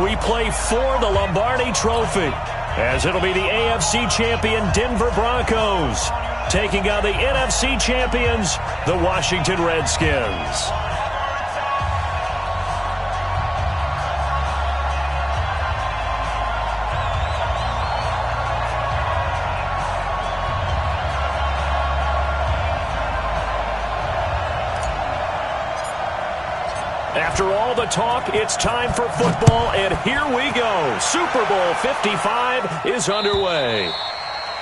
And we play for the Lombardi Trophy, as it'll be the AFC champion Denver Broncos taking on the NFC champions, the Washington Redskins. After all the talk, it's time for football, and here we go. Super Bowl 55 is underway.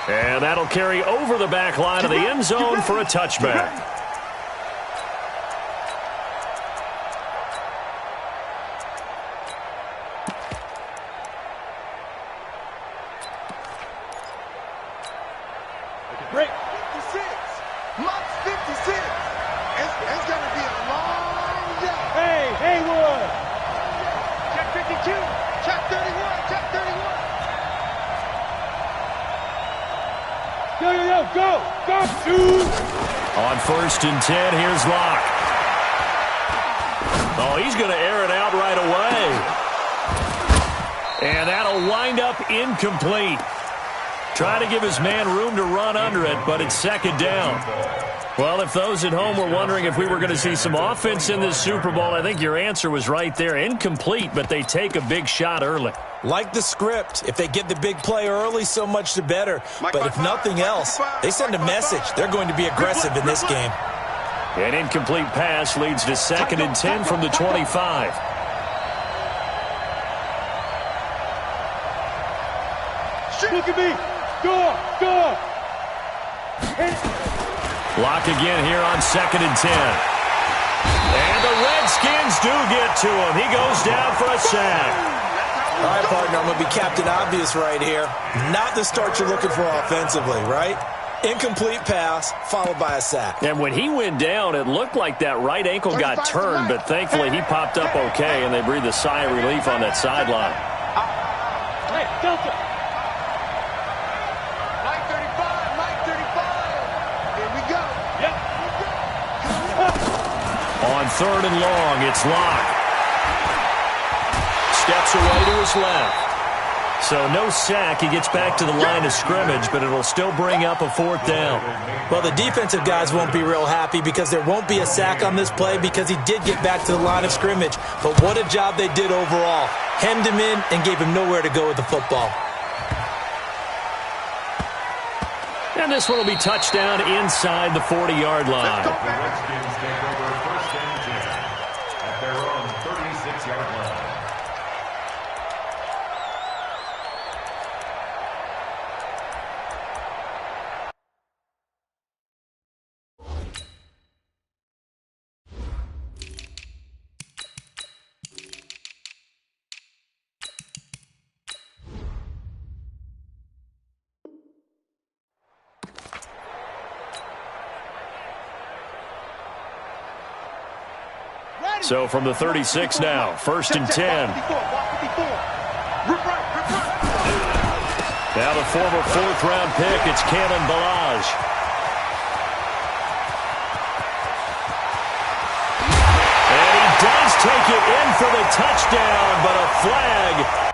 And that'll carry over the back line of the end zone for a touchback. Break. 56. Mock's 56. It's going to be a long day. Hey, Haywood. Check 52. Check 31. Check 31. Go. Shoot. On 1st and 10, here's Locke. Oh, he's going to air it out right away. And that'll wind up incomplete. Trying to give his man room to run under it, but it's 2nd down. Well, if those at home were wondering if we were going to see some offense in this Super Bowl, I think your answer was right there. Incomplete, but they take a big shot early. Like the script, if they get the big play early, so much the better. But if nothing else, they send a message. They're going to be aggressive in this game. An incomplete pass leads to 2nd and 10 from the 25. Look at me. Go. Lock again here on 2nd and 10. And the Redskins do get to him. He goes down for a sack. All right, partner, I'm going to be Captain Obvious right here. Not the start you're looking for offensively, right? Incomplete pass, followed by a sack. And when he went down, it looked like that right ankle got turned, but thankfully he popped up okay, and they breathed a sigh of relief on that sideline. Hey, Delta. Mike 35. Here we go. Yep. On 3rd and long, it's Locke. Steps away to his left. So no sack. He gets back to the line of scrimmage, but it'll still bring up a 4th down. Well, the defensive guys won't be real happy because there won't be a sack on this play because he did get back to the line of scrimmage. But what a job they did overall. Hemmed him in and gave him nowhere to go with the football. And this one will be touchdown inside the 40-yard line. The Redskins take over 1st and 10 at their own 36-yard line. So from the 36 now, 1st and 10. Now the former 4th-round pick, it's Kalen Ballage. And he does take it in for the touchdown, but a flag.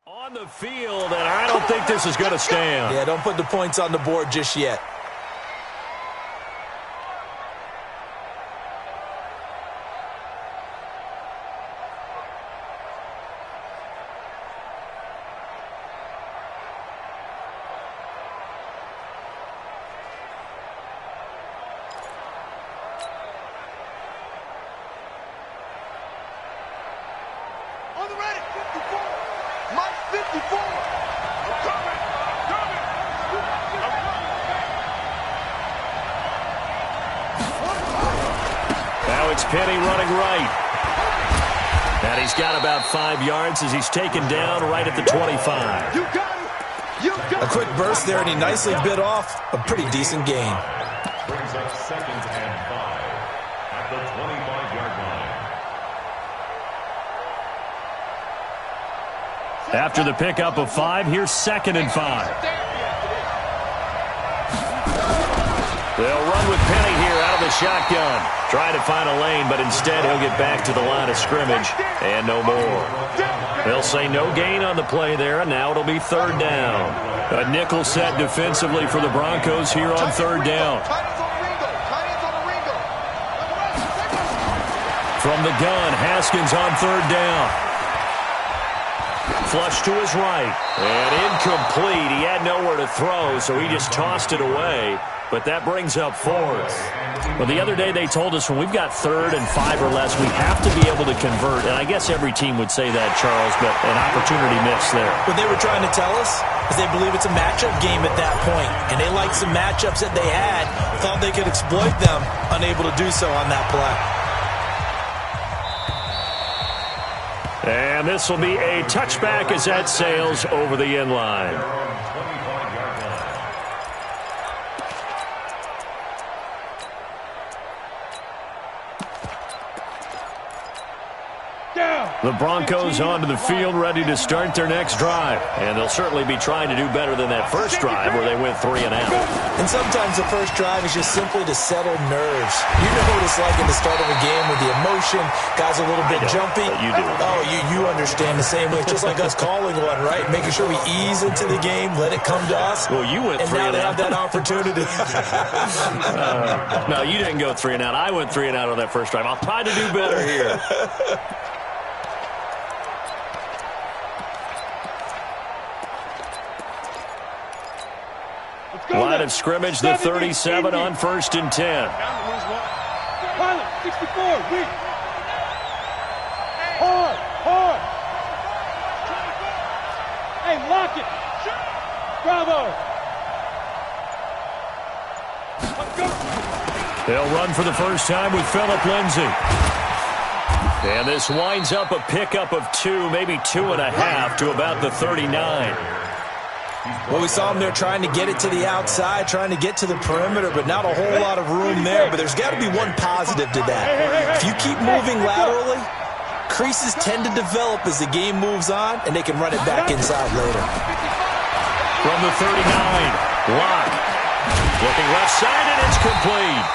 On the field, and I don't think this is going to stand. Yeah, don't put the points on the board just yet. On the ready, 54. Mike 54. I'm coming. Now it's Penny running right. And he's got about 5 yards as he's taken down right at the 25. You got it. You got it. A quick burst there, and he nicely bit off a pretty decent gain. Brings up 2nd and 5 at the 25-yard line. After the pickup of 5, here's 2nd and 5. They'll run with Penny here out of the shotgun. Trying to find a lane, but instead he'll get back to the line of scrimmage and no more. They'll say no gain on the play there, and now it'll be 3rd down. A nickel set defensively for the Broncos here on 3rd down. From the gun, Haskins on 3rd down. Flush to his right. And incomplete. He had nowhere to throw, so he just tossed it away. But that brings up 4th. Well, the other day they told us when we've got 3rd and 5 or less, we have to be able to convert. And I guess every team would say that, Charles, but an opportunity missed there. What they were trying to tell us is they believe it's a matchup game at that point. And they liked some matchups that they had, thought they could exploit them, unable to do so on that play. And this will be a touchback as that sails over the end line. The Broncos onto the field ready to start their next drive. And they'll certainly be trying to do better than that first drive where they went 3 and out. And sometimes the first drive is just simply to settle nerves. You know what it's like at the start of a game with the emotion. Guys are a little bit jumpy. You do. Oh, you understand the same way. It's just like us calling one, right? Making sure we ease into the game, let it come to us. Well, you went 3 and out. And now they have that opportunity. No, you didn't go 3 and out. I went 3 and out on that first drive. I'll try to do better here. Line of scrimmage, the 37 on 1st and 10. Pilot, 64, weak. Hard. Hey, lock it. Bravo. Let's go. They'll run for the first time with Phillip Lindsay. And this winds up a pickup of 2, maybe 2.5 to about the 39. Well, we saw him there trying to get it to the outside, trying to get to the perimeter, but not a whole lot of room there. But there's got to be one positive to that. If you keep moving laterally, creases tend to develop as the game moves on, and they can run it back inside later. From the 39, Locke. Looking left side, and it's complete.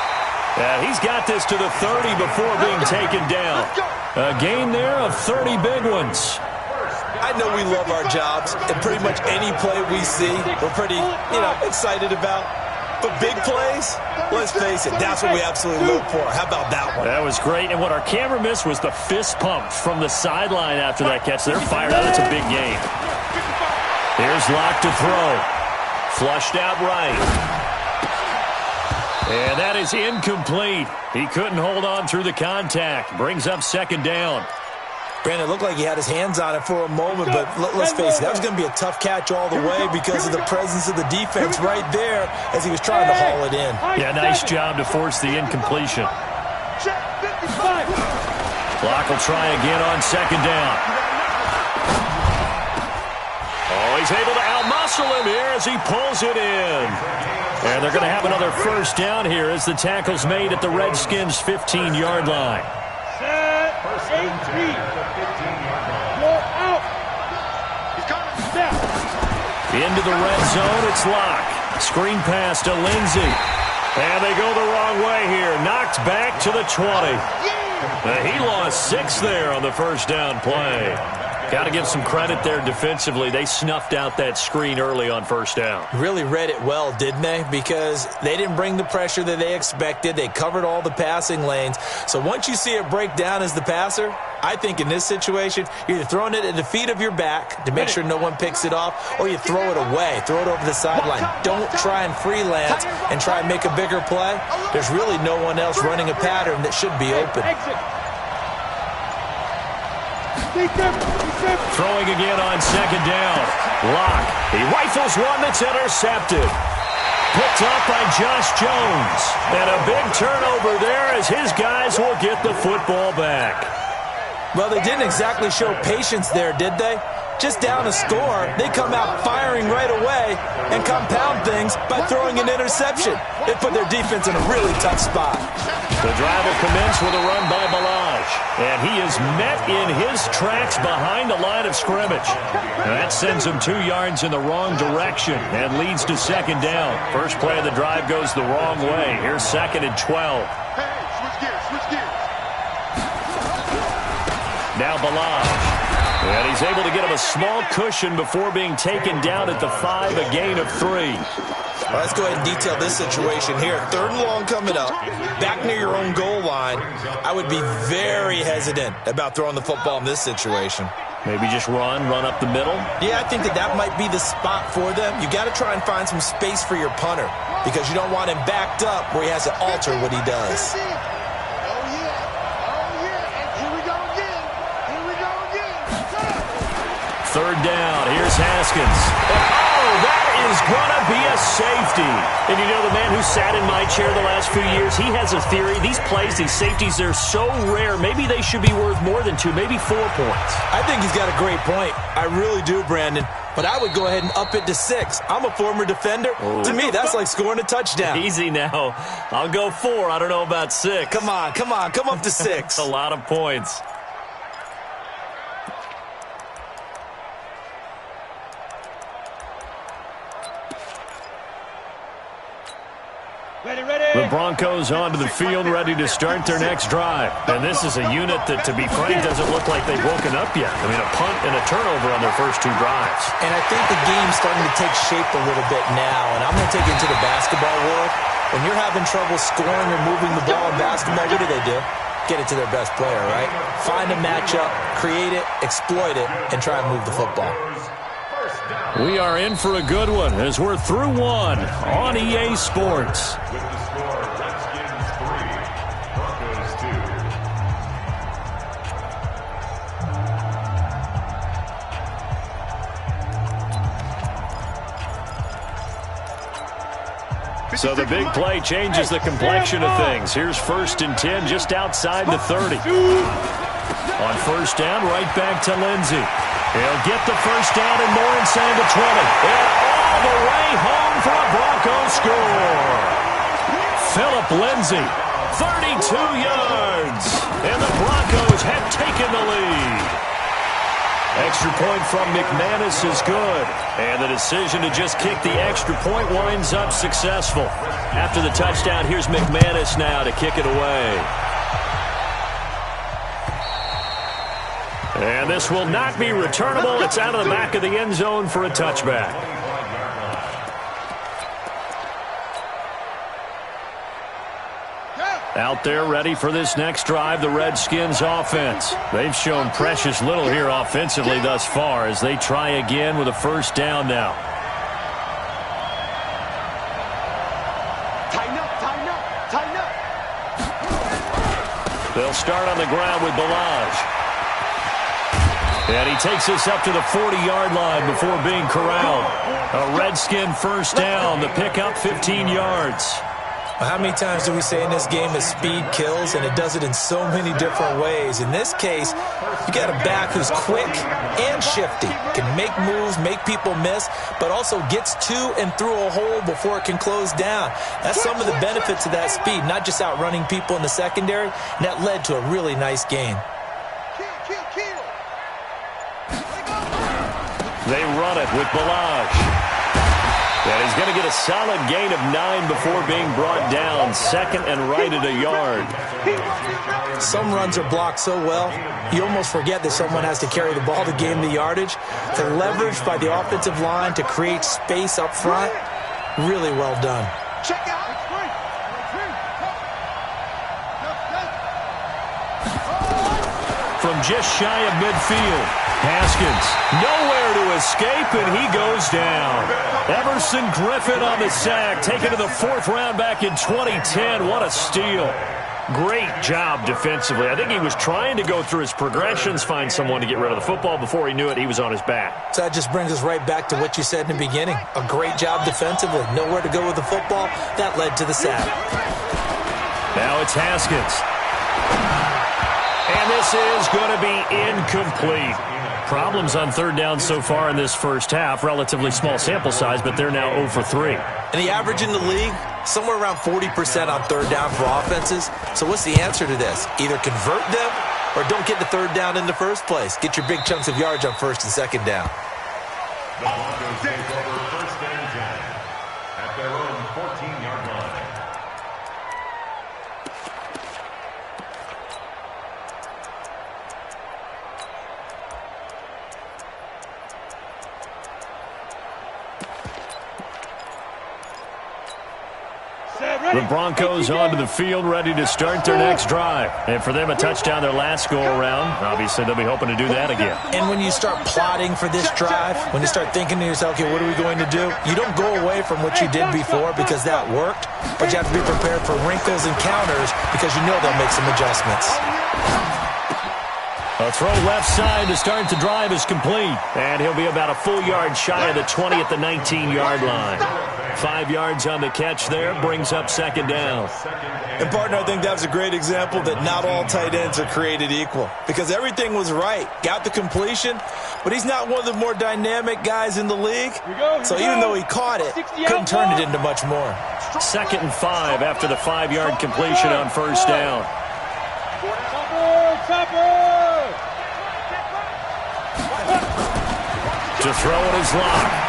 He's got this to the 30 before being taken down. A gain there of 30 big ones. I know we love our jobs, and pretty much any play we see, we're pretty, excited about. But big plays, let's face it, that's what we absolutely look for. How about that one? That was great, and what our camera missed was the fist pump from the sideline after that catch. They're fired out. It's a big game. Here's Locke to throw. Flushed out right. And that is incomplete. He couldn't hold on through the contact. Brings up 2nd down. Brandon, it looked like he had his hands on it for a moment, but let's face it, that was going to be a tough catch all the way because of the presence of the defense right there as he was trying to haul it in. Yeah, nice job to force the incompletion. Clock will try again on 2nd down. Oh, he's able to outmuscle him here as he pulls it in. And they're going to have another first down here as the tackle's made at the Redskins' 15-yard line. Into the red zone, it's Locke. Screen pass to Lindsay. And they go the wrong way here. Knocked back to the 20. He lost 6 there on the first down play. Got to give some credit there defensively. They snuffed out that screen early on first down. Really read it well, didn't they? Because they didn't bring the pressure that they expected. They covered all the passing lanes. So once you see it break down as the passer, I think in this situation, you're either throwing it at the feet of your back to make sure no one picks it off, or you throw it away, throw it over the sideline. Don't try and freelance and try and make a bigger play. There's really no one else running a pattern that should be open. Throwing again on 2nd down. Locke. He rifles one that's intercepted. Picked up by Josh Jones. And a big turnover there as his guys will get the football back. Well, they didn't exactly show patience there, did they? Just down a score, they come out firing right away and compound things by throwing an interception. It put their defense in a really tough spot. The drive will commence with a run by Balaj. And he is met in his tracks behind the line of scrimmage. And that sends him 2 yards in the wrong direction and leads to second down. First play of the drive goes the wrong way. Here's 2nd and 12. Hey, switch gears. Now Balaj. And he's able to get him a small cushion before being taken down at the 5, a gain of 3. Well, let's go ahead and detail this situation here. 3rd and long coming up, back near your own goal line. I would be very hesitant about throwing the football in this situation. Maybe just run up the middle? Yeah, I think that might be the spot for them. You got to try and find some space for your punter because you don't want him backed up where he has to alter what he does. Third down. Here's Haskins. Oh, that is going to be a safety. And you know, the man who sat in my chair the last few years, he has a theory. These plays, these safeties, they're so rare. Maybe they should be worth more than 2, maybe 4 points. I think he's got a great point. I really do, Brandon. But I would go ahead and up it to 6. I'm a former defender. Oh. To me, that's like scoring a touchdown. Easy now. I'll go 4. I don't know about 6. Come on. Come up to 6. A lot of points. The Broncos onto the field, ready to start their next drive. And this is a unit that, to be frank, doesn't look like they've woken up yet. I mean, a punt and a turnover on their first 2 drives. And I think the game's starting to take shape a little bit now. And I'm going to take it into the basketball world. When you're having trouble scoring or moving the ball in basketball, what do? Get it to their best player, right? Find a matchup, create it, exploit it, and try and move the football. We are in for a good one as we're through 1 on EA Sports. With the score, Redskins 3, Broncos 2. So the big play changes the complexion of things. Here's 1st and 10 just outside the 30. On first down, right back to Lindsey. He'll get the first down and more inside the 20. And all the way home for a Broncos score. Philip Lindsey, 32 yards. And the Broncos have taken the lead. Extra point from McManus is good. And the decision to just kick the extra point winds up successful. After the touchdown, here's McManus now to kick it away. And this will not be returnable. It's out of the back of the end zone for a touchback. Out there ready for this next drive, the Redskins offense. They've shown precious little here offensively thus far as they try again with a first down now. Tighten up. They'll start on the ground with Balaj. And he takes us up to the 40-yard line before being corralled. A Redskin first down. The pickup, 15 yards. Well, how many times do we say in this game that speed kills, and it does it in so many different ways? In this case, you got a back who's quick and shifty, can make moves, make people miss, but also gets to and through a hole before it can close down. That's some of the benefits of that speed, not just outrunning people in the secondary, and that led to a really nice gain. Kill. They run it with Balaj. And he's going to get a solid gain of 9 before being brought down. 2nd and right at a yard. Some runs are blocked so well, you almost forget that someone has to carry the ball to gain the yardage. The leverage by the offensive line to create space up front, really well done. Check out. From just shy of midfield, Haskins nowhere to escape, and he goes down. Everson Griffin on the sack, taken to the 4th round back in 2010. What a steal. Great job defensively. I think he was trying to go through his progressions, find someone to get rid of the football. Before he knew it, he was on his back. So that just brings us right back to what you said in the beginning. A great job defensively. Nowhere to go with the football. That led to the sack. Now it's Haskins. And this is going to be incomplete. Problems on third down so far in this first half. Relatively small sample size, but they're now 0 for 3. And the average in the league, somewhere around 40% on third down for offenses. So what's the answer to this? Either convert them or don't get the third down in the first place. Get your big chunks of yards on first and second down. The Broncos take over first and 10 at their own 14-yard line. The Broncos onto the field, ready to start their next drive. And for them, a touchdown their last go-around. Obviously, they'll be hoping to do that again. And when you start plotting for this drive, when you start thinking to yourself, okay, what are we going to do? You don't go away from what you did before because that worked, but you have to be prepared for wrinkles and counters because you know they'll make some adjustments. A throw left side to start the drive is complete. And he'll be about a full yard shy of the 20 at the 19-yard line. 5 yards on the catch there, brings up second down. And, partner, I think that was a great example that not all tight ends are created equal because everything was right. Got the completion, but he's not one of the more dynamic guys in the league. So even though he caught it, couldn't turn it into much more. 2nd and 5 after the 5-yard completion on first down. To throw it is locked.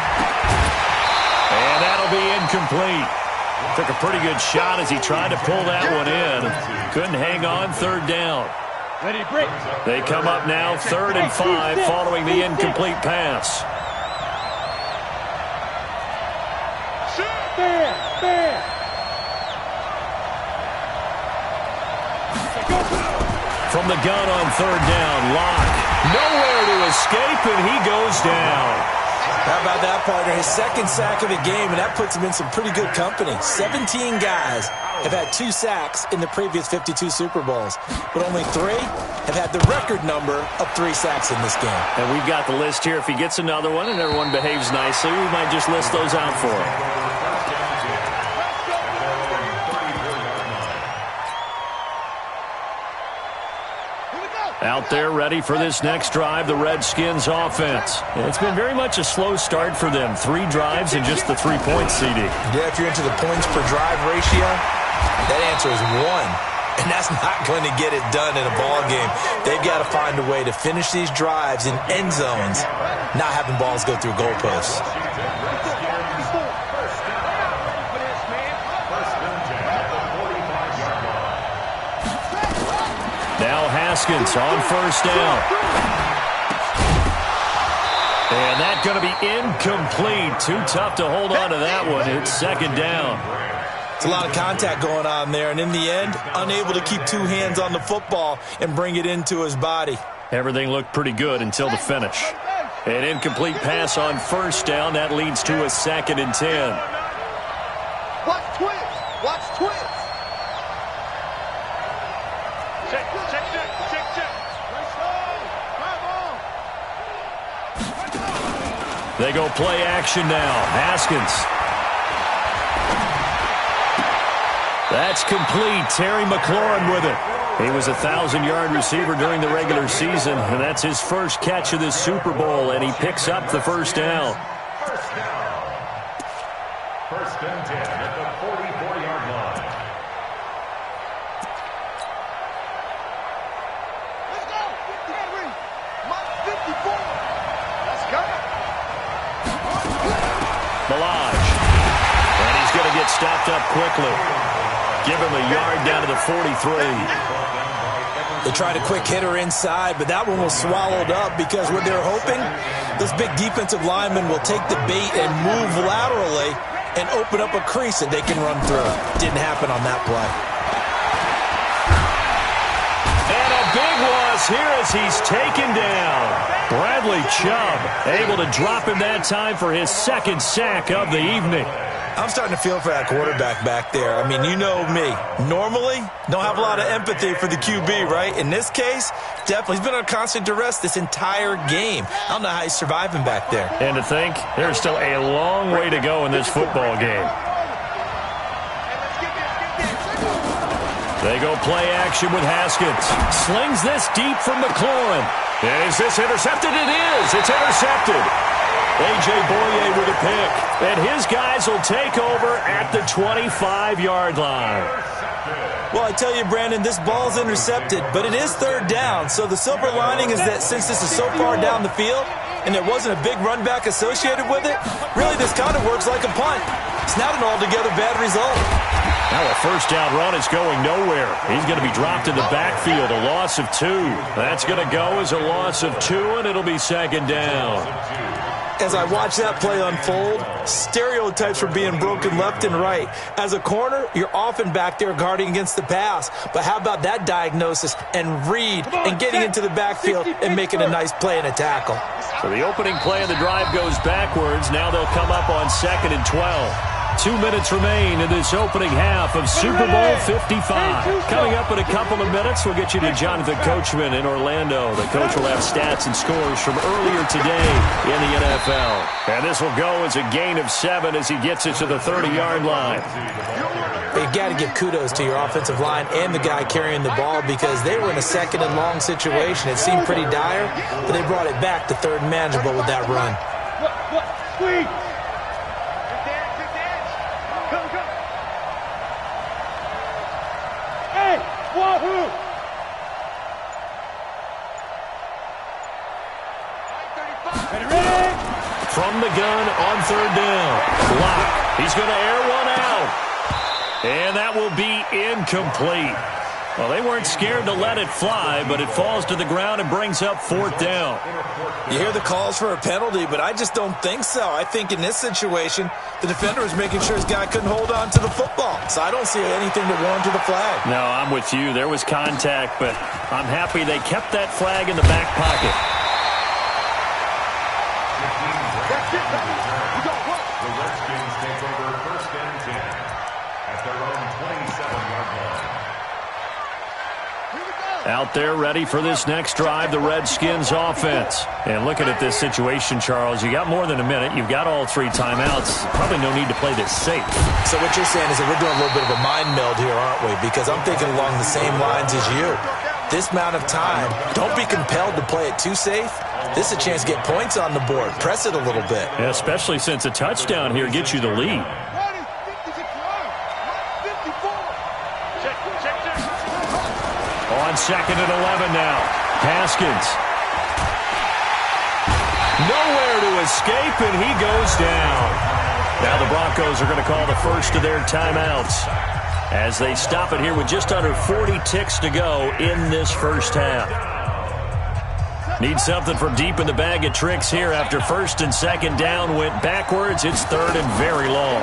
And that'll be incomplete. Took a pretty good shot as he tried to pull that one in. Couldn't hang on third down. They come up now 3rd and 5 following the incomplete pass. From the gun on third down, Locke. Nowhere to escape, and he goes down. How about that, partner? His 2nd sack of the game, and that puts him in some pretty good company. 17 guys have had 2 sacks in the previous 52 Super Bowls, but only 3 have had the record number of 3 sacks in this game. And we've got the list here. If he gets another one and everyone behaves nicely, we might just list those out for him. Out there ready for this next drive, the Redskins offense. It's been very much a slow start for them. 3 drives and just the 3-point CD. Yeah, if you're into the points per drive ratio, that answer is 1. And that's not going to get it done in a ball game. They've got to find a way to finish these drives in end zones, not having balls go through goalposts. Now Haskins on first down. And that's going to be incomplete. Too tough to hold on to that one. It's second down. It's a lot of contact going on there, and in the end, unable to keep 2 hands on the football and bring it into his body. Everything looked pretty good until the finish. An incomplete pass on first down. That leads to a 2nd and 10. Watch twins. Watch twins. They go play action now. Haskins. That's complete. Terry McLaurin with it. He was a 1,000-yard receiver during the regular season, and that's his first catch of this Super Bowl, and he picks up the first down. First down. 1st and 10 at the 44-yard line. Let's go. Henry. Mike 54. Let's go. Milage. And he's going to get stopped up quickly. Give him a yard down to the 43. They tried a quick hitter inside, but that one was swallowed up because what they're hoping, those big defensive linemen will take the bait and move laterally and open up a crease that they can run through. Didn't happen on that play. And a big loss here as he's taken down. Bradley Chubb able to drop him that time for his 2nd sack of the evening. I'm starting to feel for that quarterback back there. I mean, you know me. Normally, don't have a lot of empathy for the QB, right? In this case, definitely. He's been under constant duress this entire game. I don't know how he's surviving back there. And to think, there's still a long way to go in this football game. They go play action with Haskins. Slings this deep from McLaurin. And is this intercepted? It is. It's intercepted. A.J. Boye with a pick. And his guys will take over at the 25-yard line. Well, I tell you, Brandon, this ball's intercepted, but it is third down. So the silver lining is that since this is so far down the field and there wasn't a big run back associated with it, really this kind of works like a punt. It's not an altogether bad result. Now a first down run is going nowhere. He's going to be dropped in the backfield, a loss of 2. That's going to go as a loss of 2, and it'll be second down. As I watch that play unfold, stereotypes are being broken left and right. As a corner, you're often back there guarding against the pass. But how about that diagnosis and read and getting into the backfield and making a nice play and a tackle? So the opening play of the drive goes backwards. Now they'll come up on 2nd and 12. 2 minutes remain in this opening half of Super Bowl 55. Coming up in a couple of minutes, we'll get you to Jonathan Coachman in Orlando. The coach will have stats and scores from earlier today in the NFL. And this will go as a gain of 7 as he gets it to the 30-yard line. You got to give kudos to your offensive line and the guy carrying the ball because they were in a 2nd and long situation. It seemed pretty dire, but they brought it back to 3rd and manageable with that run. Sweet. Wahoo! From the gun on 3rd down. Lock. He's going to air one out. And that will be incomplete. Well, they weren't scared to let it fly, but it falls to the ground and brings up 4th down. You hear the calls for a penalty, but I just don't think so. I think in this situation, the defender was making sure his guy couldn't hold on to the football. So I don't see anything to warrant the flag. No, I'm with you. There was contact, but I'm happy they kept that flag in the back pocket. The Redskins take over 1st and 10 at their own 27-yard line. Out there ready for this next drive, the Redskins offense. And looking at this situation, Charles, you got more than a minute. You've got all 3 timeouts. Probably no need to play this safe. So what you're saying is that we're doing a little bit of a mind meld here, aren't we? Because I'm thinking along the same lines as you. This amount of time, don't be compelled to play it too safe. This is a chance to get points on the board. Press it a little bit. Yeah, especially since a touchdown here gets you the lead. On 2nd and 11 now. Haskins. Nowhere to escape, and he goes down. Now the Broncos are going to call the first of their timeouts as they stop it here with just under 40 ticks to go in this first half. Need something from deep in the bag of tricks here after 1st and 2nd down went backwards. It's 3rd and very long.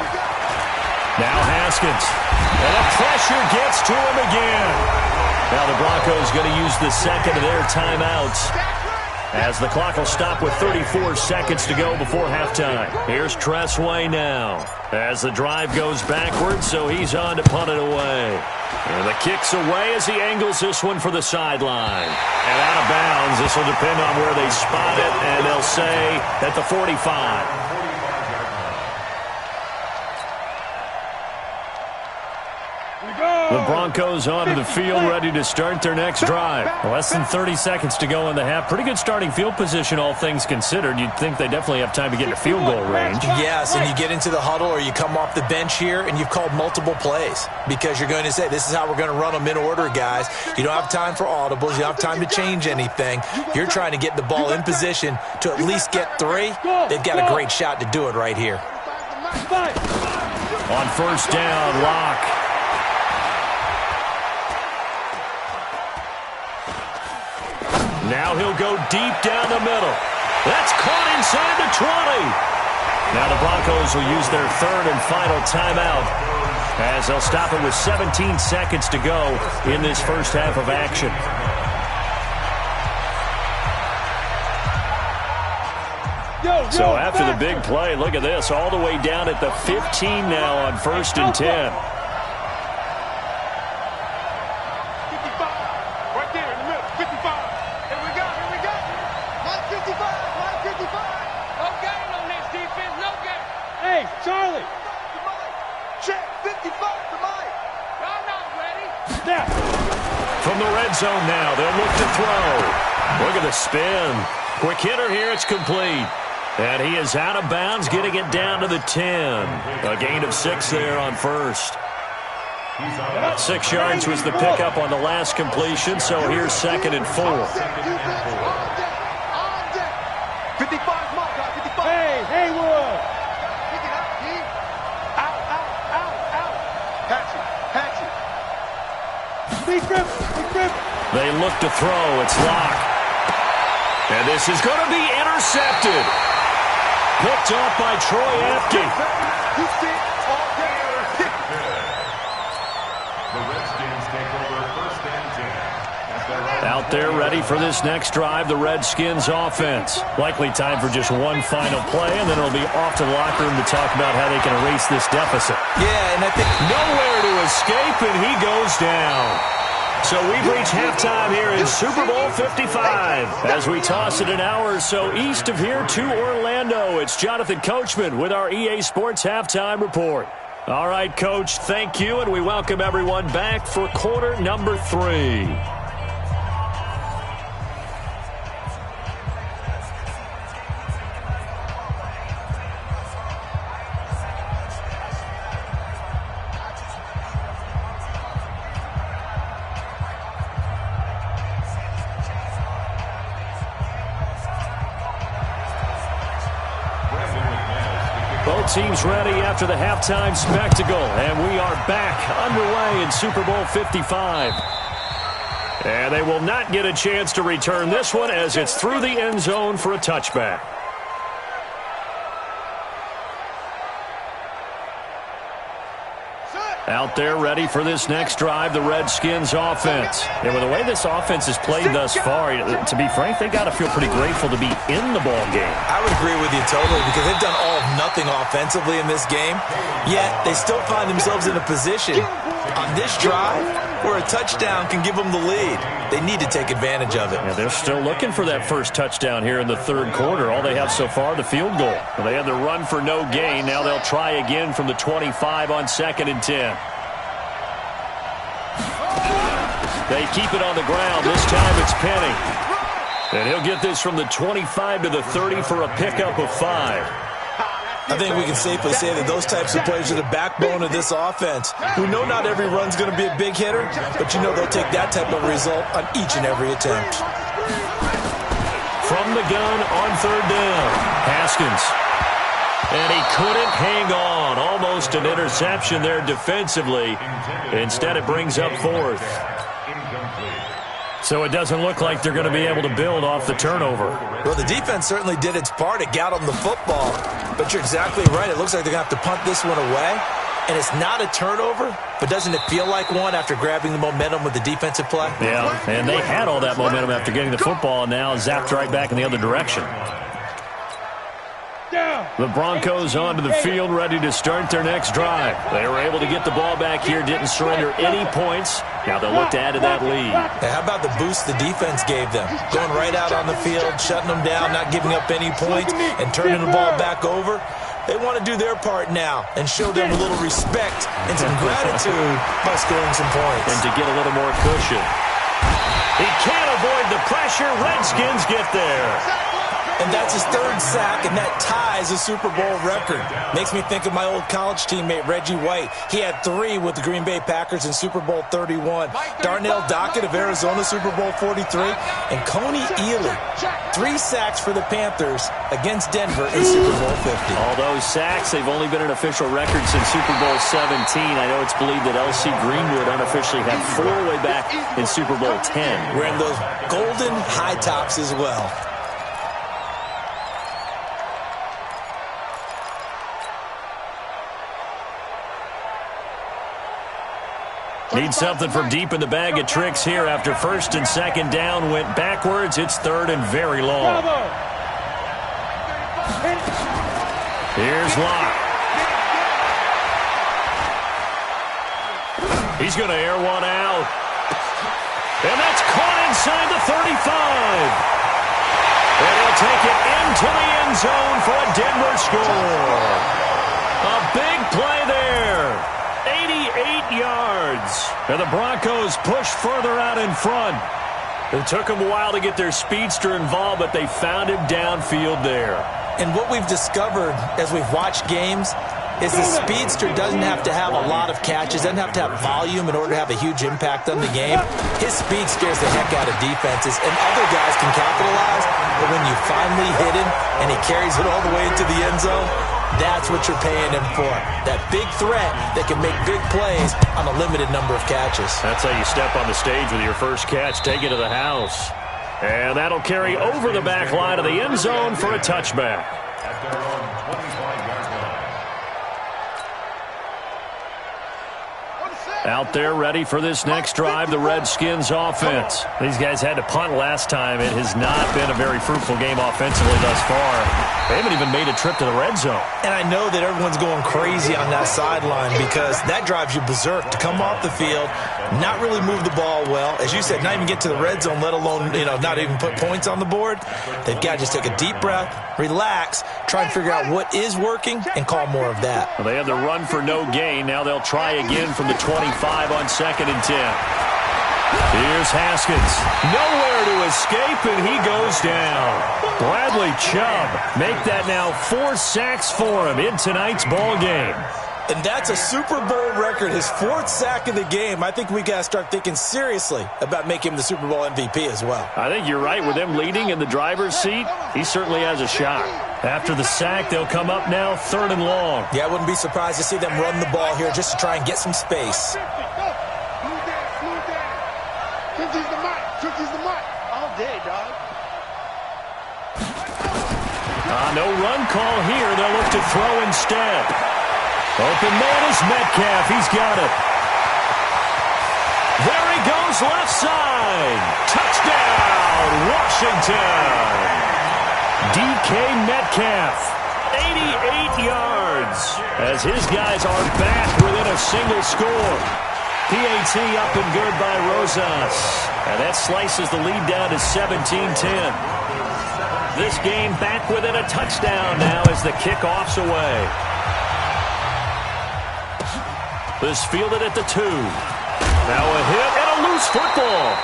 Now Haskins. And the pressure gets to him again. Now the Broncos going to use the 2nd of their timeouts as the clock will stop with 34 seconds to go before halftime. Here's Tressway now as the drive goes backwards, so he's on to punt it away. And the kick's away as he angles this one for the sideline. And out of bounds, this will depend on where they spot it, and they'll say at the 45. The Broncos onto the field, ready to start their next drive. Less than 30 seconds to go in the half. Pretty good starting field position, all things considered. You'd think they definitely have time to get into field goal range. Yes, and you get into the huddle or you come off the bench here and you've called multiple plays because you're going to say, this is how we're going to run them in order, guys. You don't have time for audibles. You don't have time to change anything. You're trying to get the ball in position to at least get 3. They've got a great shot to do it right here. On 1st down, Lock. Now he'll go deep down the middle. That's caught inside the 20. Now the Broncos will use their 3rd and final timeout as they'll stop it with 17 seconds to go in this first half of action. So after the big play, look at this, all the way down at the 15 now on 1st and 10. Charlie! Check 55 to Mike! Y'all not ready? Snap! From the red zone now, they'll look to throw. Look at the spin. Quick hitter here. It's complete. And he is out of bounds, getting it down to the 10. A gain of 6 there on first. 6 yards was the pickup on the last completion, so here's 2nd and 4. 55 mark, 55. Hey, Haywood. Pick it up, D. Out. Patch it. Big grip. They look to throw. It's locked. And this is going to be intercepted. Picked off by Troy Apke. You sit all day. The Redskins take over 1st and 10. Out there ready for this next drive, the Redskins offense. Likely time for just one final play, and then it'll be off to the locker room to talk about how they can erase this deficit. Yeah, and I think nowhere to escape, and he goes down. So we've reached halftime here in Super Bowl 55. As we toss it an hour or so east of here to Orlando, it's Jonathan Coachman with our EA Sports Halftime Report. All right, Coach, thank you, and we welcome everyone back for quarter number 3. Both teams ready after the halftime spectacle, and we are back underway in Super Bowl 55. And they will not get a chance to return this one as it's through the end zone for a touchback. Out there ready for this next drive, the Redskins offense. And with the way this offense has played thus far, to be frank, they got to feel pretty grateful to be in the ball game. I would agree with you totally because they've done all of nothing offensively in this game, yet they still find themselves in a position on this drive where a touchdown can give them the lead. They need to take advantage of it. Yeah, they're still looking for that first touchdown here in the 3rd quarter. All they have so far, the field goal. Well, they had the run for no gain. Now they'll try again from the 25 on 2nd and 10. They keep it on the ground. This time it's Penny. And he'll get this from the 25 to the 30 for a pickup of 5. I think we can safely say that those types of plays are the backbone of this offense. We know not every run's going to be a big hitter, but you know they'll take that type of result on each and every attempt. From the gun on 3rd down, Haskins. And he couldn't hang on. Almost an interception there defensively. Instead, it brings up 4th. So it doesn't look like they're going to be able to build off the turnover. Well, the defense certainly did its part. It got them the football. But you're exactly right. It looks like they're going to have to punt this one away. And it's not a turnover, but doesn't it feel like one after grabbing the momentum with the defensive play? Yeah, and they had all that momentum after getting the football, and now zapped right back in the other direction. The Broncos onto the field, ready to start their next drive. They were able to get the ball back here, didn't surrender any points. Now they'll look to add to that lead. Hey, how about the boost the defense gave them? Going right out on the field, shutting them down, not giving up any points, and turning the ball back over. They want to do their part now and show them a little respect and some gratitude by scoring some points. And to get a little more cushion. He can't avoid the pressure. Redskins get there. And that's his 3rd sack, and that ties a Super Bowl record. Makes me think of my old college teammate, Reggie White. He had 3 with the Green Bay Packers in Super Bowl 31. Darnell Dockett of Arizona, Super Bowl 43. And Coney Ely, 3 sacks for the Panthers against Denver in Super Bowl 50. All those sacks, they've only been an official record since Super Bowl 17. I know it's believed that L.C. Greenwood unofficially had 4 way back in Super Bowl 10. Wearing those golden high tops as well. Need something from deep in the bag of tricks here after 1st and 2nd down went backwards. It's 3rd and very long. Here's Locke. He's going to air one out. And that's caught inside the 35. And he'll take it into the end zone for a Denver score. A big play there. 88 yards. And the Broncos push further out in front. It took them a while to get their speedster involved, but they found him downfield there. And what we've discovered as we've watched games is the speedster doesn't have to have a lot of catches, doesn't have to have volume in order to have a huge impact on the game. His speed scares the heck out of defenses, and other guys can capitalize, but when you finally hit him and he carries it all the way into the end zone, that's what you're paying him for. That big threat that can make big plays on a limited number of catches. That's how you step on the stage with your first catch, take it to the house. And that'll carry over the back line of the end zone for a touchback. At their own 25-yard line. Out there ready for this next drive, the Redskins offense. These guys had to punt last time. It has not been a very fruitful game offensively thus far. They haven't even made a trip to the red zone. And I know that everyone's going crazy on that sideline because that drives you berserk to come off the field, not really move the ball well. As you said, not even get to the red zone, let alone, not even put points on the board. They've got to just take a deep breath, relax, try and figure out what is working, and call more of that. Well, they had the run for no gain. Now they'll try again from the 25 on 2nd and 10. Here's Haskins. Nowhere to escape, and he goes down. Bradley Chubb make that now 4 sacks for him in tonight's ball game. And that's a Super Bowl record, his 4th sack of the game. I think we got to start thinking seriously about making him the Super Bowl MVP as well. I think you're right. With them leading in the driver's seat, he certainly has a shot. After the sack, they'll come up now 3rd and long. Yeah, I wouldn't be surprised to see them run the ball here just to try and get some space. All day, dog. No run call here. They'll look to throw instead. Open man is Metcalf. He's got it. There he goes, left side. Touchdown, Washington. DK Metcalf, 88 yards, as his guys are back within a single score. PAT up and good by Rosas. And that slices the lead down to 17-10. This game back within a touchdown now as the kickoff's away. This fielded at the 2. Now a hit and a loose football.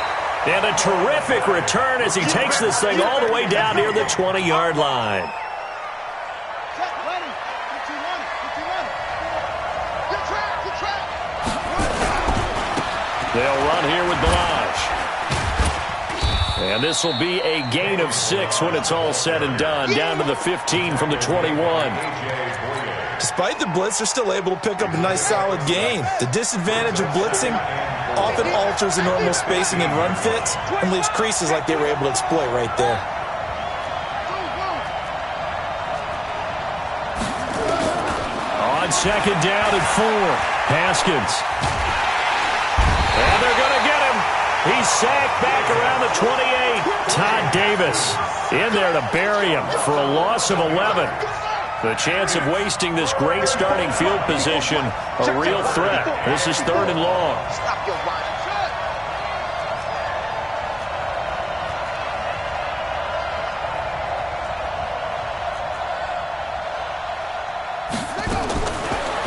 And a terrific return as he takes this thing all the way down near the 20-yard line. They'll run here with Balaj. And this will be a gain of 6 when it's all said and done. Down to the 15 from the 21. Despite the blitz, they're still able to pick up a nice solid gain. The disadvantage of blitzing often alters the normal spacing and run fits and leaves creases like they were able to exploit right there. On 2nd down and 4, Haskins. And they're going to get him. He's sacked back around the 28. Todd Davis in there to bury him for a loss of 11. The chance of wasting this great starting field position, a real threat. This is 3rd and long.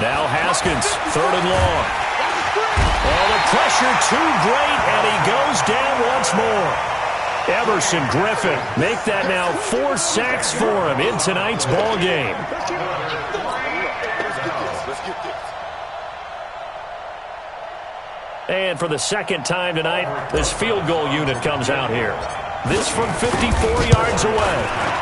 Now Haskins, 3rd and long. Oh, the pressure too great, and he goes down once more. Everson Griffin make that now 4 sacks for him in tonight's ball game. And for the 2nd time tonight, this field goal unit comes out here. This from 54 yards away.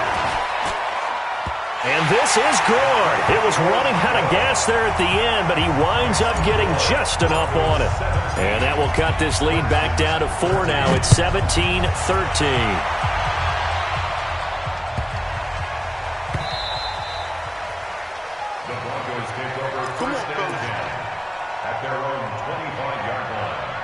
And this is good. It was running out of gas there at the end, but he winds up getting just enough on it. And that will cut this lead back down to 4 now. It's 17-13. The Broncos take over 1st and 10 at their own 25-yard line.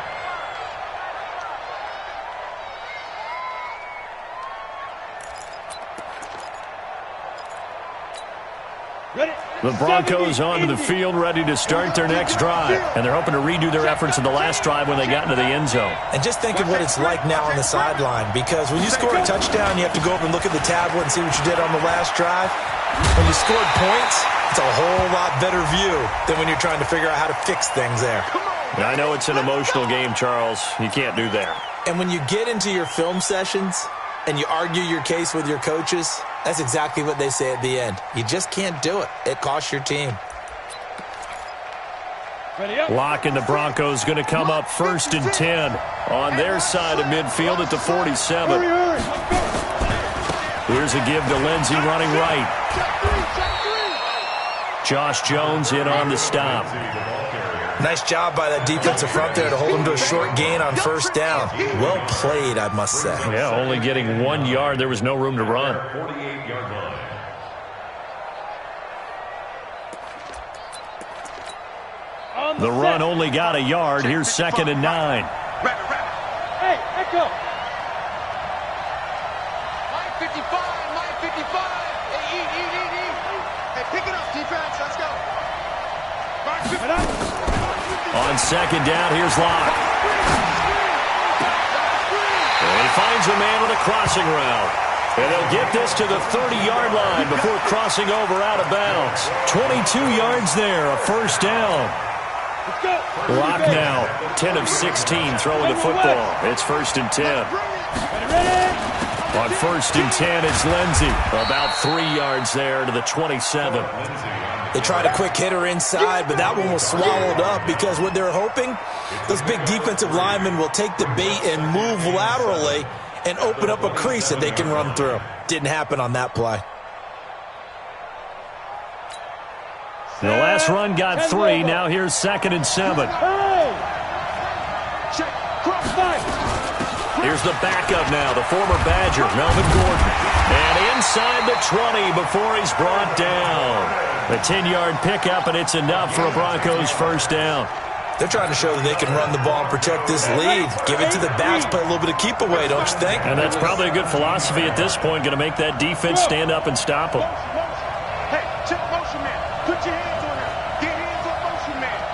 The Broncos onto the field, ready to start their next drive. And they're hoping to redo their efforts in the last drive when they got into the end zone. And just think of what it's like now on the sideline, because when you score a touchdown, you have to go up and look at the tablet and see what you did on the last drive. When you scored points, it's a whole lot better view than when you're trying to figure out how to fix things there. And I know it's an emotional game, Charles. You can't do that. And when you get into your film sessions and you argue your case with your coaches, that's exactly what they say at the end. You just can't do it. It costs your team. Lock and the Broncos going to come up 1st and 10 on their side of midfield at the 47. Here's a give to Lindsey running right. Josh Jones in on the stop. Nice job by that defensive front there to hold him to a short gain on 1st down. Well played, I must say. Yeah, only getting 1 yard. There was no room to run. 48-yard line. The run only got a yard. Here's 2nd and 9. Hey, echo. Line 55, line 55. Hey, eat. Hey, pick it up, defense. Let's go. On 2nd down, here's Locke. And he finds a man with a crossing route. And they'll get this to the 30-yard line before crossing over out of bounds. 22 yards there, a 1st down. Locke now, 10 of 16 throwing the football. It's 1st and 10. On 1st and 10, it's Lindsey. About 3 yards there to the 27. They tried a quick hitter inside, but that one was swallowed up because what they're hoping, those big defensive linemen will take the bait and move laterally and open up a crease that they can run through. Didn't happen on that play. The last run got 3. Now here's 2nd and 7. Here's the backup now, the former Badger, Melvin Gordon. And inside the 20 before he's brought down. A 10-yard pickup, and it's enough for a Broncos 1st down. They're trying to show that they can run the ball and protect this lead. Give it to the backs, play a little bit of keep away, don't you think? And that's probably a good philosophy at this point, going to make that defense stand up and stop them. Hey, check motion man. Put your hands on him. Get hands on motion man.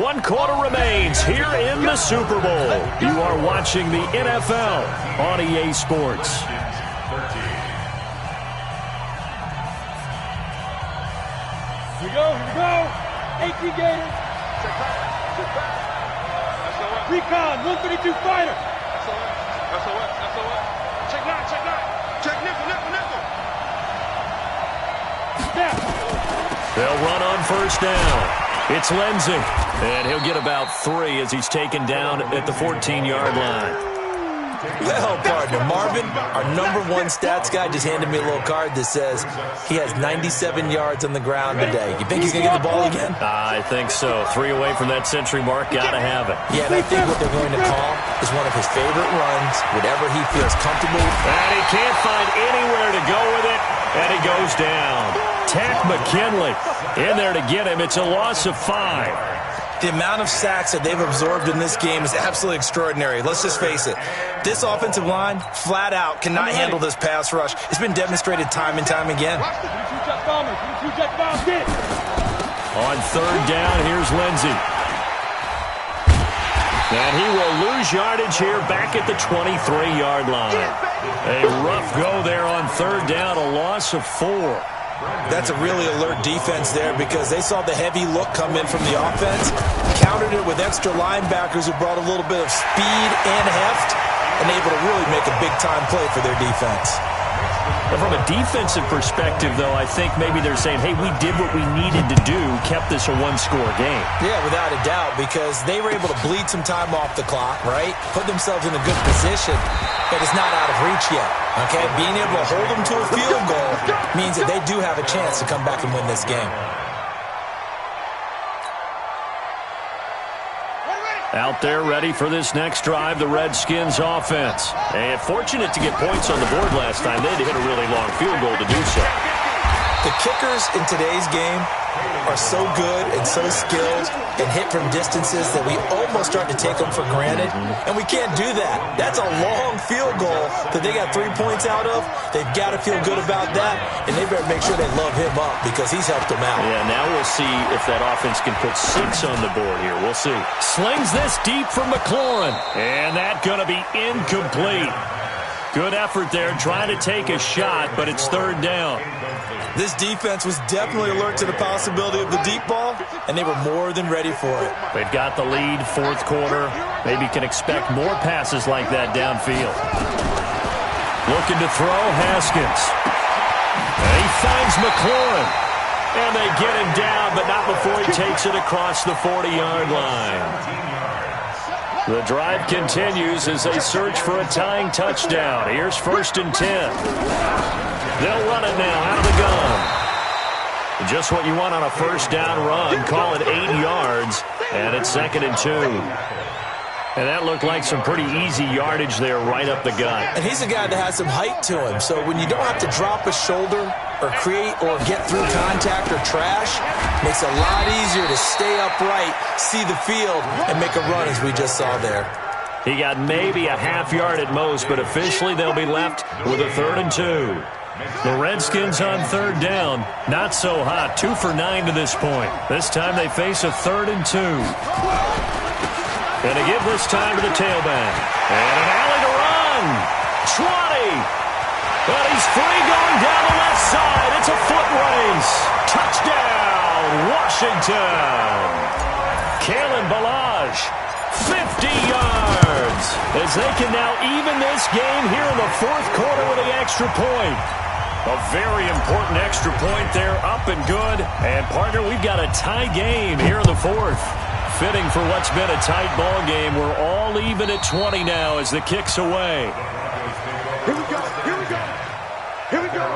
1 quarter remains here in the Super Bowl. You are watching the NFL on EA Sports. Here we go. 18 Gators. Check back. Recon, 132 fighter. SOS. Check 9. Check nickel. Snap. They'll run on 1st down. It's Lindsey. And he'll get about 3 as he's taken down at the 14-yard line. Well, partner, Marvin, our #1 stats guy, just handed me a little card that says he has 97 yards on the ground today. You think he's going to get the ball again? I think so. 3 away from that century mark. Got to have it. Yeah, and I think what they're going to call is one of his favorite runs, whatever he feels comfortable. And he can't find anywhere to go with it, and he goes down. Tack McKinley in there to get him. It's a loss of 5. The amount of sacks that they've absorbed in this game is absolutely extraordinary. Let's just face it. This offensive line, flat out, cannot handle this pass rush. It's been demonstrated time and time again. On 3rd down, here's Lindsey. And he will lose yardage here back at the 23-yard line. A rough go there on 3rd down, a loss of 4. That's a really alert defense there because they saw the heavy look come in from the offense, countered it with extra linebackers who brought a little bit of speed and heft, and able to really make a big-time play for their defense. But from a defensive perspective, though, I think maybe they're saying, hey, we did what we needed to do, kept this a 1-score game. Yeah, without a doubt, because they were able to bleed some time off the clock, right? Put themselves in a good position, but it's not out of reach yet, okay? Being able to hold them to a field goal means that they do have a chance to come back and win this game. Out there ready for this next drive, the Redskins offense. And fortunate to get points on the board last time. They had to hit a really long field goal to do so. The kickers in today's game are so good and so skilled and hit from distances that we almost start to take them for granted, and we can't do that. That's a long field goal that they got 3 points out of. They've got to feel good about that, and they better make sure they love him up because he's helped them out. Yeah, now we'll see if that offense can put 6 on the board here. We'll see. Slings this deep from McLaurin, and that's going to be incomplete. Good effort there trying to take a shot, but it's third down. This defense was definitely alert to the possibility of the deep ball, and they were more than ready for it. They've got the lead, fourth quarter. Maybe can expect more passes like that downfield. Looking to throw, Haskins. And he finds McLaurin. And they get him down, but not before he takes it across the 40-yard line. The drive continues as they search for a tying touchdown. Here's 1st and 10. They'll run it now out of the gun. Just what you want on a first down run. Call it 8 yards, and it's 2nd and 2. And that looked like some pretty easy yardage there right up the gut. And he's a guy that has some height to him, so when you don't have to drop a shoulder or create or get through contact or trash, makes it a lot easier to stay upright, see the field, and make a run as we just saw there. He got maybe a half yard at most, but officially they'll be left with a 3rd and 2. The Redskins on 3rd down, not so hot, 2 for 9 to this point. This time they face a 3rd and 2. And to give this time to the tailback. And an alley to run. 20. But he's free going down the left side. It's a foot race. Touchdown, Washington. Kalen Ballage, 50 yards. As they can now even this game here in the fourth quarter with the extra point. A very important extra point there, up and good. And, partner, we've got a tie game here in the fourth. Fitting for what's been a tight ball game. We're all even at 20 now as the kick's away. Here we go. Here we go. Here we go.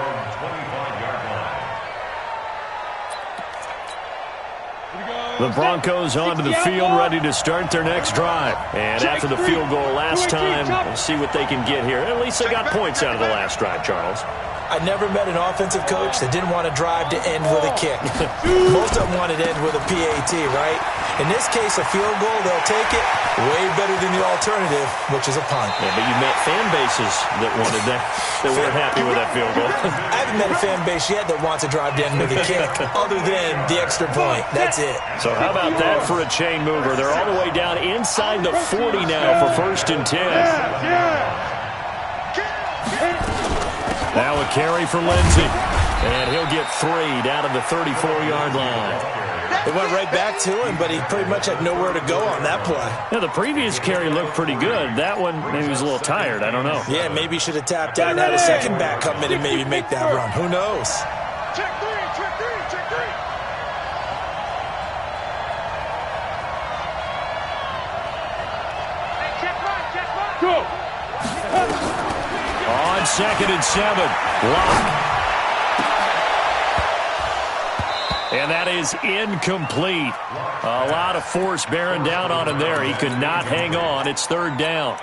The Broncos onto the field, ready to start their next drive. And after the field goal last time, we'll see what they can get here. At least they got points out of the last drive, Charles. I never met an offensive coach that didn't want to drive to end with a kick. Most of them wanted to end with a PAT, right? In this case, a field goal, they'll take it. Way better than the alternative, which is a punt. Yeah, but you met fan bases that wanted that, that weren't happy with that field goal. I haven't met a fan base yet that wants to drive to end with a kick, other than the extra point. That's it. So how about that for a chain mover? They're all the way down inside the 40 now for 1st and 10. Now a carry for Lindsey. And he'll get 3 down to the 34-yard line. It went right back to him, but he pretty much had nowhere to go on that play. Yeah, the previous carry looked pretty good. That one, maybe he was a little tired. I don't know. Yeah, maybe he should have tapped out and had a second back come in and maybe make that run. Who knows? Check 3, check 3, check 3. Hey, check 1, check 1. Go. On 2nd and 7. Lock. And that is incomplete. A lot of force bearing down on him there. He could not hang on. It's 3rd down.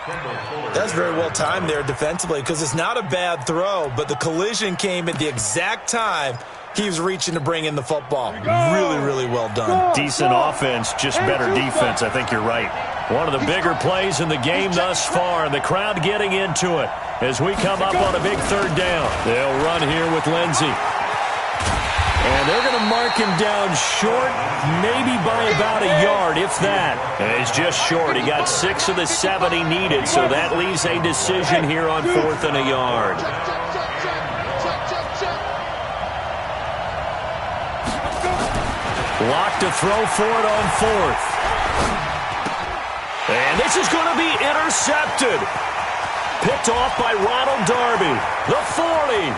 That's very well timed there defensively because it's not a bad throw, but the collision came at the exact time he was reaching to bring in the football. Really, really well done. Decent offense, just better defense. I think you're right. One of the bigger plays in the game thus far. The crowd getting into it as we come up on a big 3rd down. They'll run here with Lindsey. And they're going to mark him down short, maybe by about a yard, if that. And he's just short. He got 6 of the 7 he needed, so that leaves a decision here on 4th and a yard. Lock to throw for it on 4th. And this is going to be intercepted. Picked off by Ronald Darby. The 40,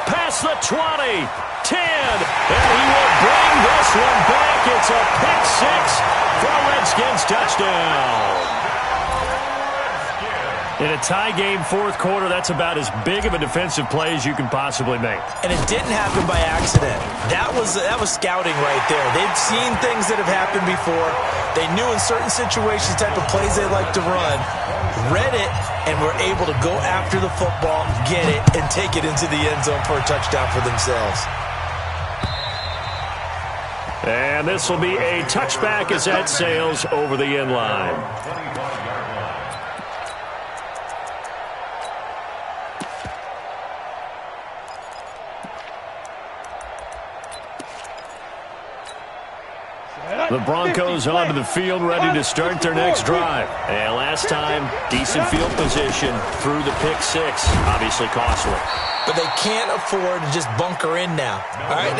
past the 20. 10, and he will bring this one back. It's a pick 6 for a Redskins touchdown. In a tie game, fourth quarter, that's about as big of a defensive play as you can possibly make. And it didn't happen by accident. That was scouting right there. They've seen things that have happened before. They knew in certain situations the type of plays they like to run, read it, and were able to go after the football, get it, and take it into the end zone for a touchdown for themselves. And this will be a touchback as that sails over the end line. Set up. The Broncos onto the field, ready to start their next drive. And last time, decent field position through the pick six. Obviously costly. But they can't afford to just bunker in now. All right,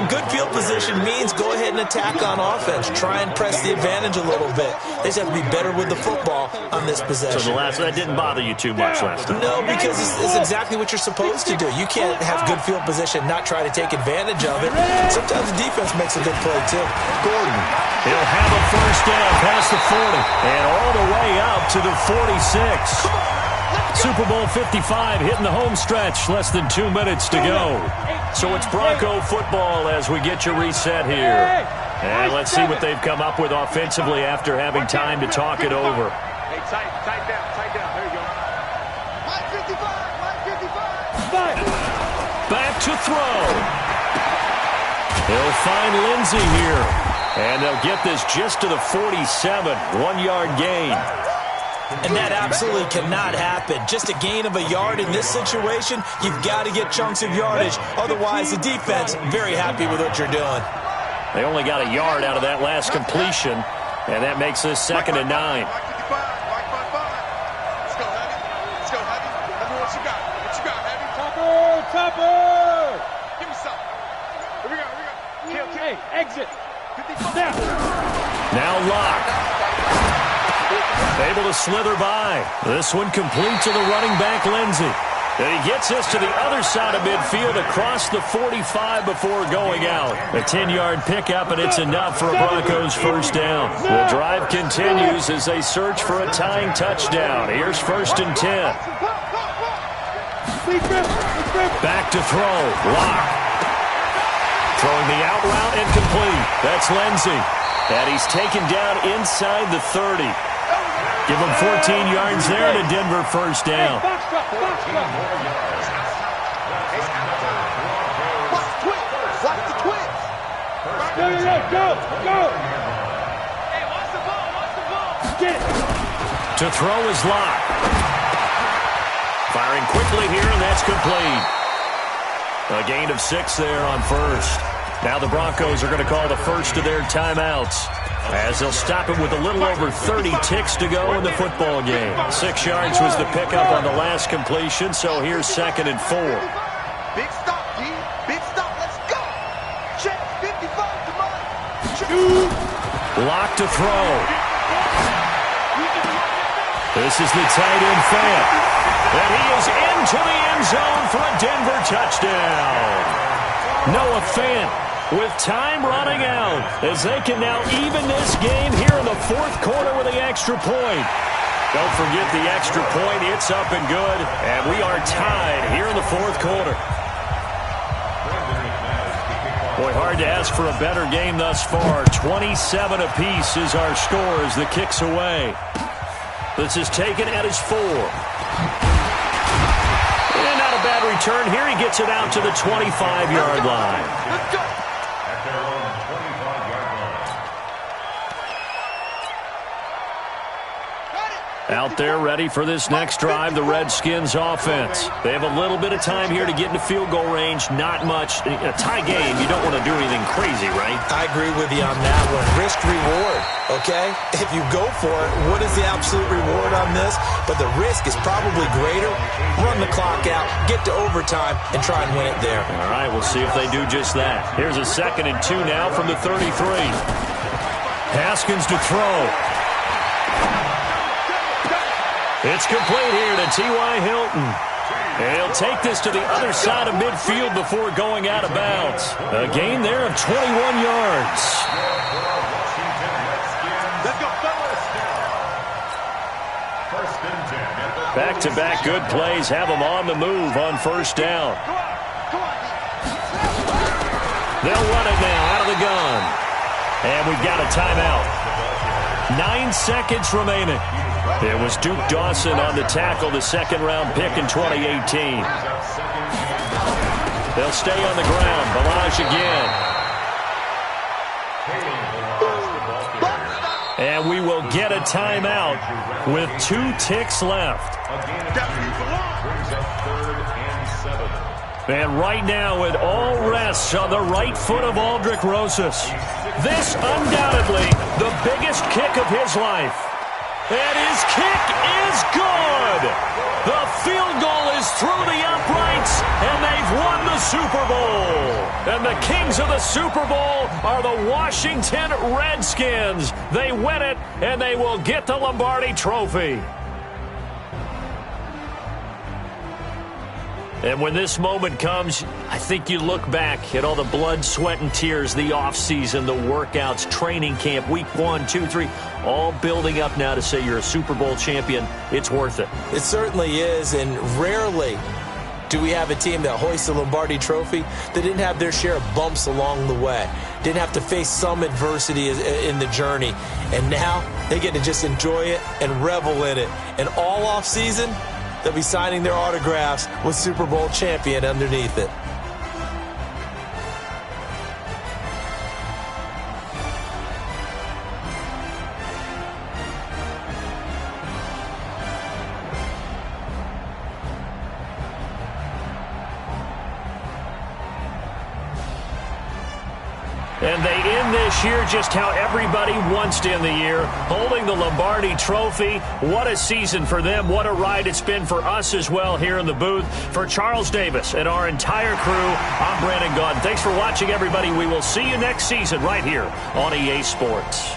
good field position means go ahead and attack on offense. Try and press the advantage a little bit. They just have to be better with the football on this possession. So that didn't bother you too much last time? No, because it's exactly what you're supposed to do. You can't have good field position, not try to take advantage of it. Sometimes the defense makes a good play, too. Gordon, he'll have a first down past the 40 and all the way up to the 46. Super Bowl 55 hitting the home stretch, less than 2 minutes to go. So it's Bronco football as we get you reset here. And let's see what they've come up with offensively after having time to talk it over. Hey, tight down. There you go. Line 55, line 55. Back to throw. He'll find Lindsey here. And they'll get this just to the 47, 1-yard gain. And that absolutely cannot happen. Just a gain of a yard in this situation, you've got to get chunks of yardage. Otherwise, the defense, very happy with what you're doing. They only got a yard out of that last completion, and that makes this 2nd and 9. Let's go, Heavy. Let me what you got. What you got, Heavy? Topper! Give me something. Here we go. Kill. Hey, exit. Now Locke. Able to slither by. This one complete to the running back, Lindsey. And he gets us to the other side of midfield across the 45 before going out. A 10-yard pickup, and it's enough for a Broncos first down. The drive continues as they search for a tying touchdown. Here's 1st and 10. Back to throw. Locke. Throwing the out route and complete. That's Lindsey. And he's taken down inside the 30. Give him 14 yards there and a Denver first down. Watch the twins. Go. Hey, watch the ball. Get it. To throw is Locke. Firing quickly here, and that's complete. A gain of 6 there on first. Now the Broncos are going to call the first of their timeouts, as they'll stop it with a little over 30 ticks to go in the football game. 6 yards was the pickup on the last completion, so here's 2nd and 4. Big stop, D. Big stop. Let's go. Check 55 to mine. Locke to throw. This is the tight end Fant. And he is into the end zone for a Denver touchdown. Noah Fant with time running out as they can now even this game here in the 4th quarter with the extra point. Don't forget the extra point. It's up and good, and we are tied here in the 4th quarter. Boy, hard to ask for a better game thus far. 27 apiece is our score as the kick's away. This is taken at his 4. And not a bad return here. He gets it out to the 25-yard line. Let's go. At their own 25-yard line. Out there ready for this next drive, the Redskins offense. They have a little bit of time here to get into field goal range. Not much. In a tie game, you don't want to do anything crazy, right? I agree with you on that one. Risk-reward, okay? If you go for it, what is the absolute reward on this? But the risk is probably greater. Run the clock out, get to overtime, and try and win it there. All right, we'll see if they do just that. Here's a 2nd and 2 now from the 33. Haskins to throw. It's complete here to T.Y. Hilton. And he'll take this to the other side of midfield before going out of bounds. A gain there of 21 yards. Let's go, fellas. First and 10. Back-to-back good plays have them on the move on first down. They'll run it now out of the gun. And we've got a timeout. 9 seconds remaining. It was Duke Dawson on the tackle, the 2nd-round pick in 2018. They'll stay on the ground. Balaj again. And we will get a timeout with 2 ticks left. And right now it all rests on the right foot of Aldrick Rosas. This undoubtedly the biggest kick of his life. And his kick is good. The field goal is through the uprights, and they've won the Super Bowl. And the kings of the Super Bowl are the Washington Redskins. They win it, and they will get the Lombardi Trophy. And when this moment comes, I think you look back at all the blood, sweat, and tears, the offseason, the workouts, training camp, week 1, 2, 3, all building up now to say you're a Super Bowl champion. It's worth it. It certainly is, and rarely do we have a team that hoists the Lombardi Trophy that didn't have their share of bumps along the way, didn't have to face some adversity in the journey, and now they get to just enjoy it and revel in it. And all offseason, they'll be signing their autographs with Super Bowl champion underneath it. And they end this year just how everybody wants to end the year, holding the Lombardi Trophy. What a season for them. What a ride it's been for us as well here in the booth. For Charles Davis and our entire crew, I'm Brandon Gaudin. Thanks for watching, everybody. We will see you next season right here on EA Sports.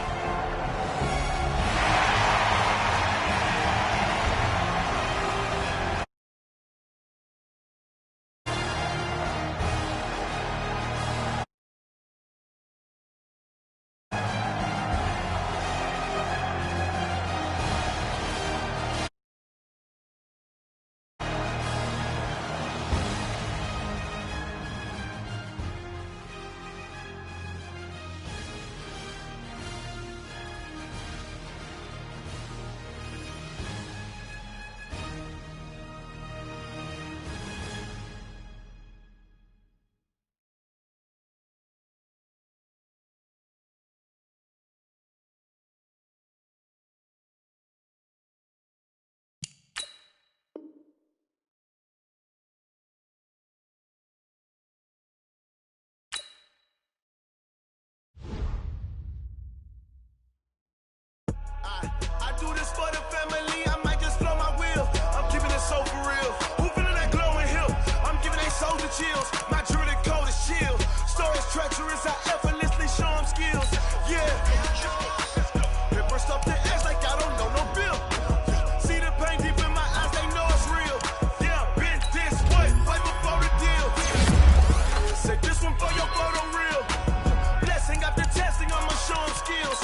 I do this for the family, I might just blow my wheel. I'm keeping it so for real. Who feeling that glowing hill? I'm giving they soldier chills. My jewelry cold is chill. Stories treacherous, I effortlessly show them skills. Yeah. It burst up the edge like I don't know no bill. See the pain deep in my eyes, they know it's real. Yeah, been this way, right before the deal. Say this one for your photo reel. Blessing after testing, I'ma show them skills.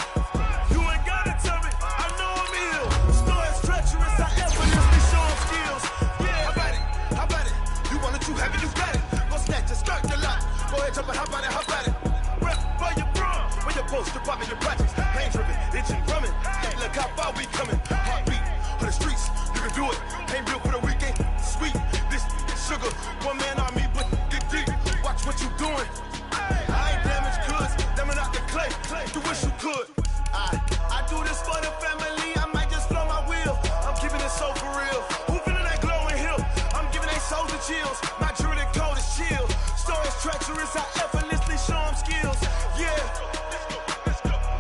How about it? Rep for your bro. When you're post, you're popping your projects. Pain driven, itching, drumming. Hey, look how far we coming. Heartbeat on the streets, you can do it. Ain't real for the weekend. Sweet, this sugar. One man army, but dig deep. Watch what you doing. I ain't damaged goods. Damn it out the clay. You wish you could. I do this for the family. I might just blow my wheel. I'm keeping it so for real. Who feeling that glowing hill? I'm giving they soldier chills. My jewelry cold is chill. Stories treacherous, I effortlessly show them skills. Yeah.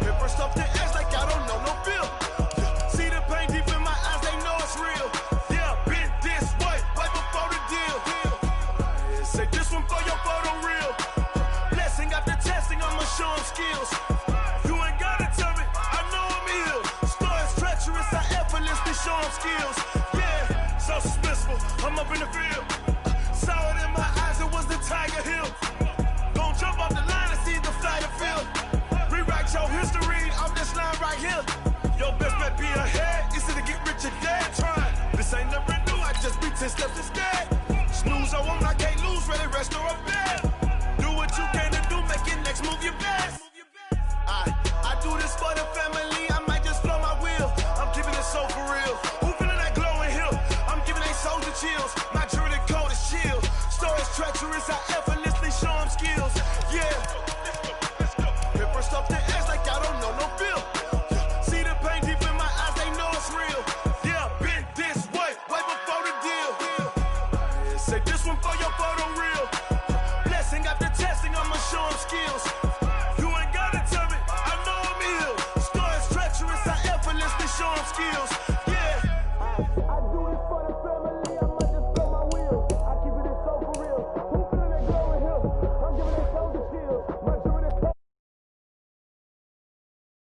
It burst off the edge like I don't know no bill. See the pain deep in my eyes, they know it's real. Yeah, been this way, right before the deal. Say this one for your photo reel. Blessing after testing, I'ma show them skills. You ain't gotta tell me, I know I'm ill. Stories treacherous, I effortlessly show them skills. Yeah, so suspenseful, I'm up in the field. Saw it in my eyes, it was the Tiger Hill. Gon' jump off the line and see the flight of field. Rewrite your history off this line right here. Your best bet be ahead, it's to get rich or dead trying. This ain't never new, I just be 10 steps instead. Snooze, I won't, I can't lose, ready, rest or a bed. Do what you can to do, make your next move your best. I do this for the family, I might just blow my wheel. I'm keeping it so for real. Who feeling that glowing hill? I'm giving they soldier chills. My jewelry cold is chill. Stories treacherous, I effortlessly show them skills. Yeah. It burst off the edge like I don't know no bill. See the pain deep in my eyes, they know it's real. Yeah, been this way, right before the deal. Say this one for your photo reel. Blessing after testing, I'ma show them skills.